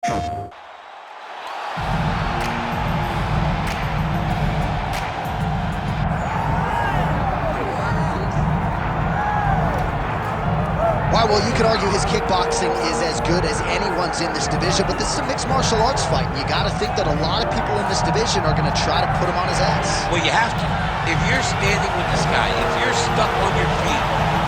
All right, well, you could argue his kickboxing is as good as anyone's in this division, but this is a mixed martial arts fight. You got to think that a lot of people in this division are going to try to put him on his ass. Well, you have to. If you're standing with this guy, if you're stuck on your feet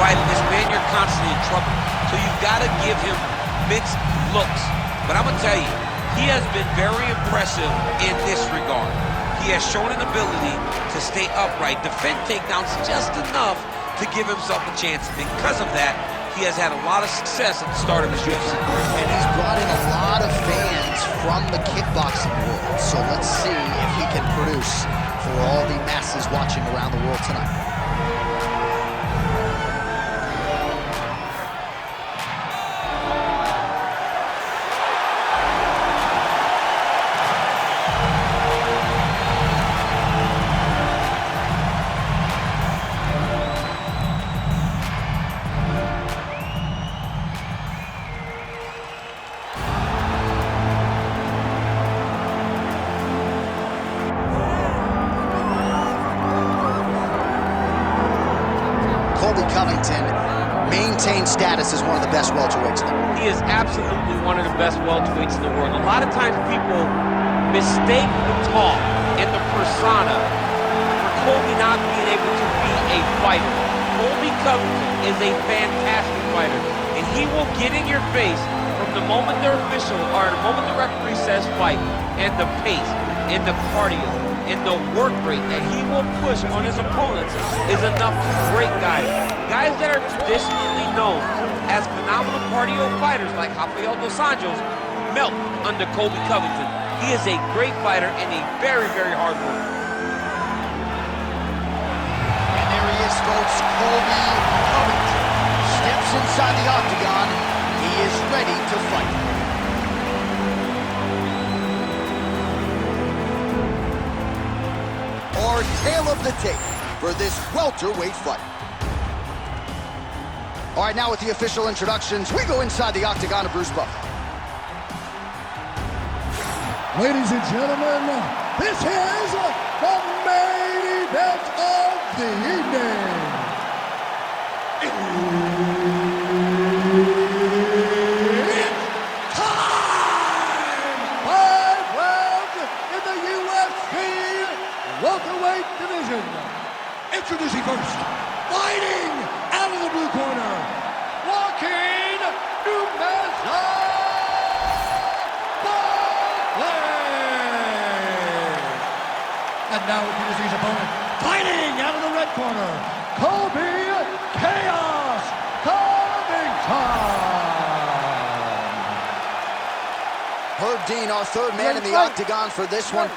fighting this man, you're constantly in trouble. So you've got to give him mixed looks. But I'm going to tell you, he has been very impressive in this regard. He has shown an ability to stay upright, defend takedowns just enough to give himself a chance. Because of that, he has had a lot of success at the start of his UFC career. And he's brought in a lot of fans from the kickboxing world. So let's see if he can produce for all the masses watching around the world tonight. COLBY COVINGTON maintains status as one of the best welterweights in the world. He is absolutely one of the best welterweights in the world. A lot of times people mistake the talk and the persona for Colby not being able to be a fighter. COLBY COVINGTON is a fantastic fighter, and he will get in your face from the moment the referee says fight, and the pace, and the cardio, and the work rate that he will push on his opponents is enough to break guys. Guys that are traditionally known as phenomenal cardio fighters like Rafael dos Anjos melt under COLBY COVINGTON. He is a great fighter and a very, very hard worker. And there he is, folks, COLBY COVINGTON steps inside the octagon. He is ready to fight. Our tale of the tape for this welterweight fight. All right, now with the official introductions, we go inside the octagon of Bruce Buffer. Ladies and gentlemen, this is the main event of the evening. It's time! 5 rounds in the UFC welterweight division. Introducing first, fighting out of the blue corner, walking Mansa. And now introducing his opponent, fighting out of the red corner, COLBY Chaos Covington. Herb Dean, our third man in the octagon for this one.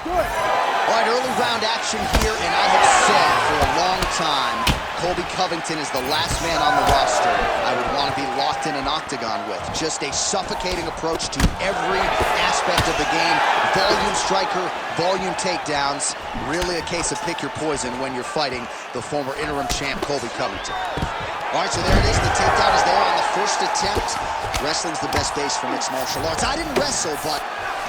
All right, early round action here, and I have said for a long time, COLBY COVINGTON is the last man on the roster I would want to be locked in an octagon with. Just a suffocating approach to every aspect of the game. Volume striker, volume takedowns. Really a case of pick your poison when you're fighting the former interim champ, COLBY COVINGTON. All right, so there it is. The takedown is there on the first attempt. Wrestling's the best base for mixed martial arts. I didn't wrestle, but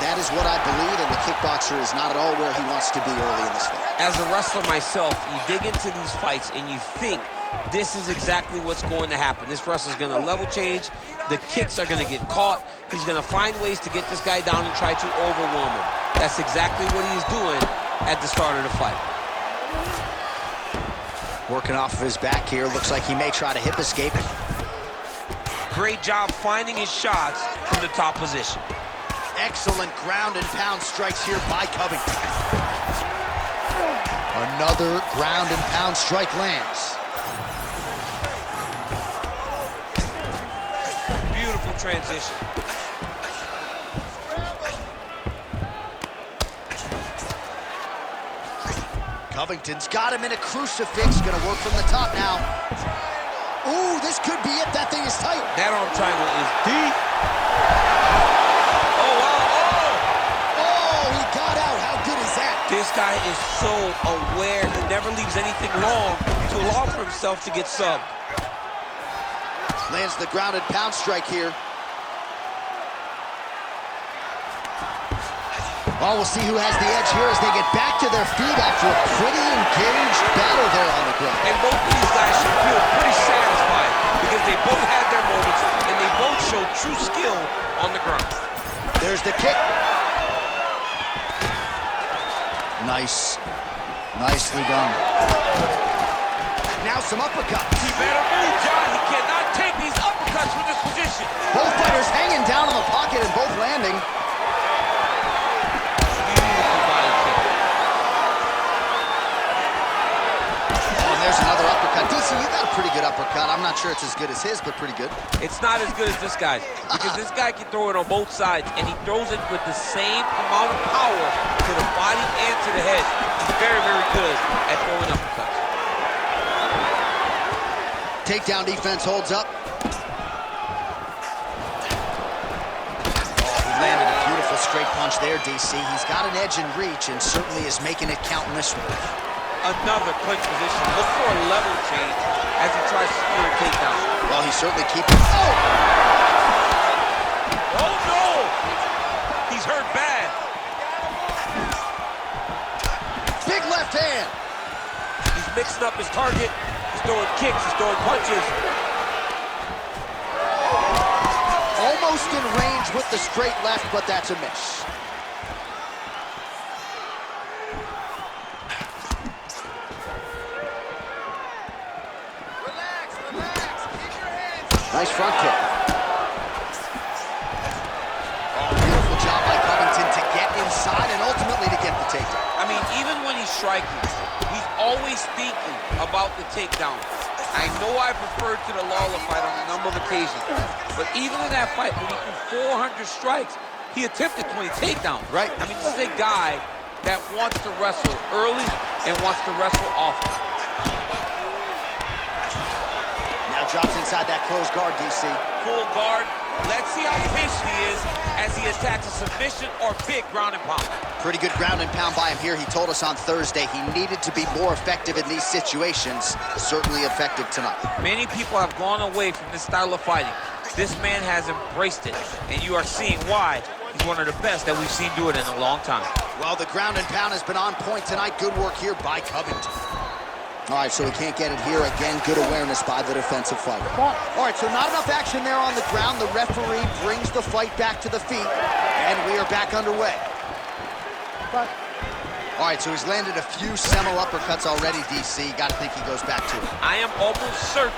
that is what I believe, and the kickboxer is not at all where he wants to be early in this fight. As a wrestler myself, you dig into these fights and you think this is exactly what's going to happen. This wrestler's going to level change. The kicks are going to get caught. He's going to find ways to get this guy down and try to overwhelm him. That's exactly what he's doing at the start of the fight. Working off of his back here. Looks like he may try to hip escape. Great job finding his shots from the top position. Excellent ground and pound strikes here by Covington. Another ground and pound strike lands. Beautiful transition. Covington's got him in a crucifix. Gonna work from the top now. Ooh, this could be it. That thing is tight. That arm triangle is deep. This guy is so aware. He never leaves anything long to allow for himself to get subbed. Lands the ground and pound strike here. Well, we'll see who has the edge here as they get back to their feet after a pretty engaged battle there on the ground. And both of these guys should feel pretty satisfied because they both had their moments and they both showed true skill on the ground. There's the kick. Nice. Nicely done. Now some uppercuts. He better move, John. He cannot take these uppercuts from this position. Both fighters hanging down in the pocket and both landing. There's another uppercut. DC, you got a pretty good uppercut. I'm not sure it's as good as his, but pretty good. It's not as good as this guy's because this guy can throw it on both sides, and he throws it with the same amount of power to the body and to the head. He's very, very good at throwing uppercuts. Takedown defense holds up. Oh, he landed a beautiful straight punch there, DC. He's got an edge in reach and certainly is making it count in this one. Another clinch position. Look for a level change as he tries to secure a takedown. Well, he's certainly keeping... Oh! Oh, no! He's hurt bad. Big left hand. He's mixing up his target. He's throwing kicks. He's throwing punches. Almost in range with the straight left, but that's a miss. Nice front kick. Oh, beautiful job by Covington to get inside and ultimately to get the takedown. I mean, even when he's striking, he's always thinking about the takedown. I know I referred to the Lawler fight on a number of occasions, but even in that fight, when he threw 400 strikes, he attempted 20 takedowns. Right. I mean, this is a guy that wants to wrestle early and wants to wrestle often. Drops inside that closed guard, DC. Full guard. Let's see how patient he is as he attacks a submission or big ground and pound. Pretty good ground and pound by him here. He told us on Thursday he needed to be more effective in these situations. Certainly effective tonight. Many people have gone away from this style of fighting. This man has embraced it, and you are seeing why he's one of the best that we've seen do it in a long time. Well, the ground and pound has been on point tonight. Good work here by Covington. All right, so he can't get it here. Again, good awareness by the defensive fighter. All right, so not enough action there on the ground. The referee brings the fight back to the feet, and we are back underway. All right, so he's landed a few seminal uppercuts already, DC. Got to think he goes back to it. I am almost certain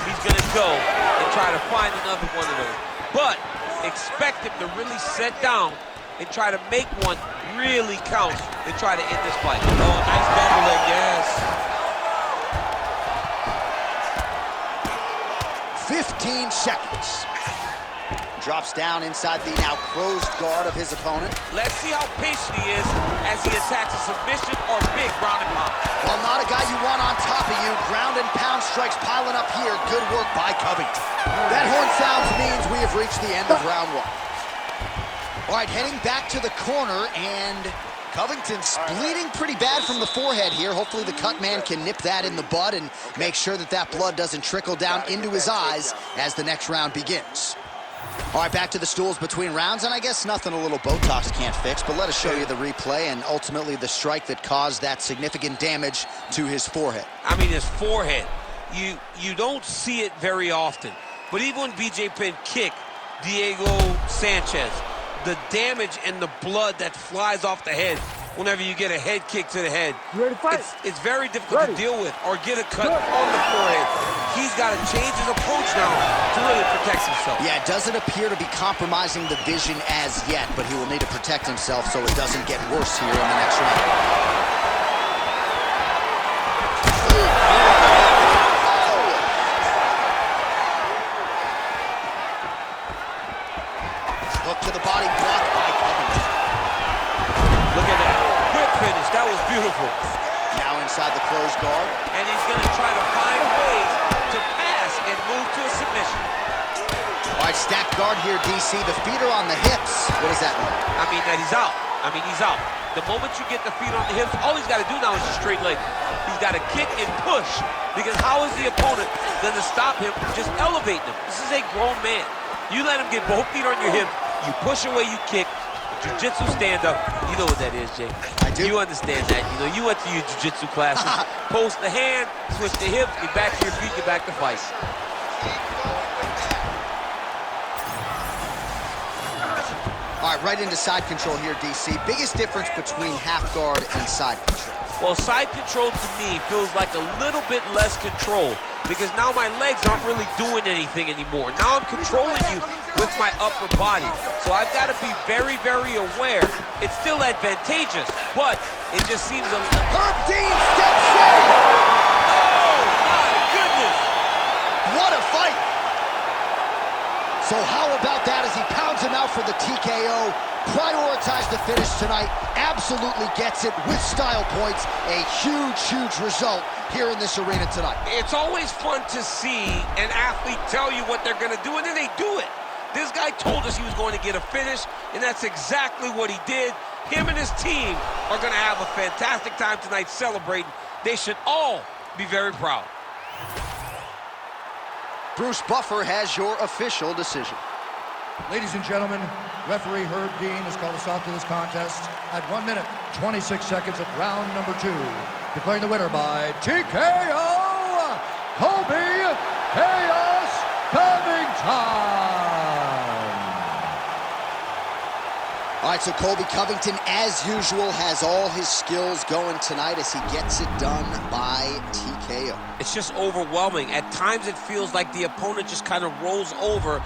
he's going to go and try to find another one of those. But expect him to really set down and try to make one really count and try to end this fight. Oh, nice double leg, yes. 15 seconds. Drops down inside the now closed guard of his opponent. Let's see how patient he is as he attacks a submission or big ground and pound. Well, not a guy you want on top of you. Ground and pound strikes piling up here. Good work by Covington. That horn sounds means we have reached the end of round one. All right, heading back to the corner, and Covington's bleeding pretty bad from the forehead here. Hopefully the cut man can nip that in the bud and make sure that that blood doesn't trickle down into his eyes as the next round begins. All right, back to the stools between rounds, and I guess nothing a little Botox can't fix, but let us show you the replay and ultimately the strike that caused that significant damage to his forehead. I mean, his forehead, you don't see it very often, but even when BJ Penn kicked Diego Sanchez, the damage and the blood that flies off the head whenever you get a head kick to the head, it's very difficult to deal with or get a cut on the forehead. He's got to change his approach now to really protect himself. Yeah, it doesn't appear to be compromising the vision as yet, but he will need to protect himself so it doesn't get worse here in the next round. Hook to the body, blocked by Covington. Look at that. Quick finish. That was beautiful. Now inside the closed guard. And he's going to try to find ways to pass and move to a submission. All right, stacked guard here, DC. The feet are on the hips. What does that mean? I mean that he's out. He's out. The moment you get the feet on the hips, all he's got to do now is just straight leg. He's got to kick and push, because how is the opponent going to stop him from just elevating him? This is a grown man. You let him get both feet on your hips, you push away, you kick, Jiu-jitsu stand-up, you know what that is, Jay. I do. You understand that. You know, you went to your jiu-jitsu classes. Post the hand, switch the hips, get back to your feet, get back to fight. All right, right into side control here, DC. Biggest difference between half guard and side control? Well, side control to me feels like a little bit less control because now my legs aren't really doing anything anymore. Now I'm controlling you with my upper body. So I've got to be very, very aware. It's still advantageous, but it just seems a little... Herb Dean steps in! Oh, my goodness! What a fight! So how about that as he pounds him out for the TKO? Prioritized the finish tonight, absolutely gets it with style points. A huge, huge result here in this arena tonight. It's always fun to see an athlete tell you what they're going to do, and then they do it. This guy told us he was going to get a finish, and that's exactly what he did. Him and his team are going to have a fantastic time tonight celebrating. They should all be very proud. Bruce Buffer has your official decision. Ladies and gentlemen, referee Herb Dean has called us off to this contest at 1 minute, 26 seconds of round number 2. Declaring the winner by TKO, Colby Chaos Covington. All right, so Colby Covington, as usual, has all his skills going tonight as he gets it done by TKO. It's just overwhelming. At times it feels like the opponent just kind of rolls over.